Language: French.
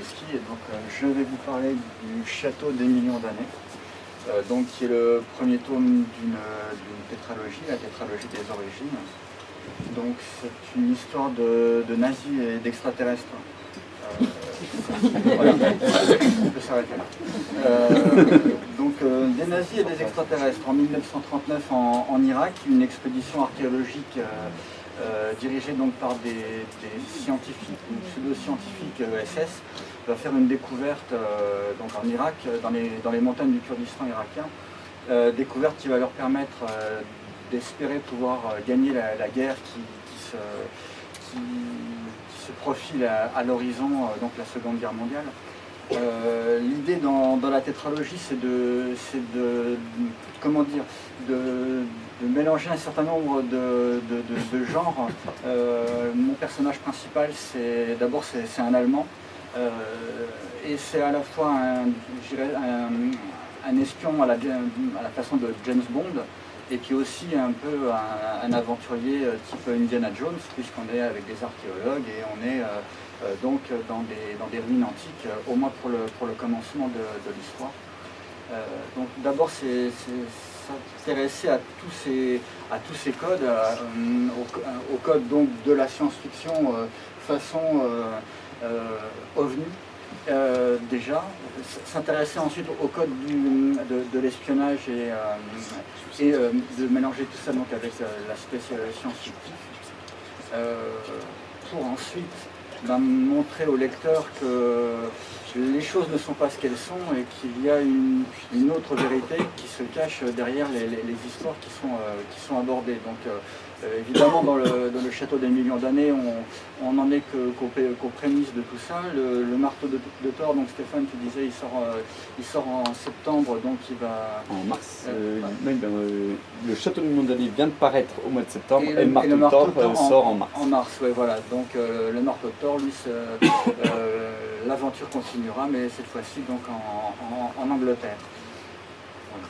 Kowalski, et donc je vais vous parler du Château des millions d'années, donc qui est le premier tome d'une tétralogie, la tétralogie des origines. Donc c'est une histoire de nazis et d'extraterrestres. Voilà, on peut s'arrêter là. Donc des nazis et des extraterrestres. En 1939 en Irak, une expédition archéologique dirigée donc par des scientifiques, pseudo-scientifiques SS, va faire une découverte donc en Irak, dans les montagnes du Kurdistan irakien, découverte qui va leur permettre d'espérer pouvoir gagner la guerre qui se profile à l'horizon, donc la Seconde Guerre mondiale. L'idée dans la tétralogie, c'est de mélanger un certain nombre de genres. Mon personnage principal, c'est un Allemand, et c'est à la fois un espion à la façon de James Bond, et puis aussi un peu un aventurier type Indiana Jones, puisqu'on est avec des archéologues et on est donc dans des ruines antiques, au moins pour le commencement de l'histoire. Donc d'abord c'est s'intéresser à tous ces codes, au code donc de la science-fiction façon OVNI. Déjà, s'intéresser ensuite au code de l'espionnage et de mélanger tout ça donc avec l'aspect scientifique, pour ensuite montrer au lecteur que les choses ne sont pas ce qu'elles sont et qu'il y a une autre vérité qui se cache derrière les histoires qui sont abordées. Donc évidemment dans le Château des millions d'années, on n'en est qu'aux prémices de tout ça. Le marteau de Thor, donc Stéphane tu disais, il sort en septembre, donc il va... En mars. Le Château des millions d'années vient de paraître au mois de septembre et le marteau de Thor sort en mars. En mars, oui, voilà. Donc le marteau de Thor, lui, l'aventure continuera, mais cette fois-ci donc en Angleterre. Voilà.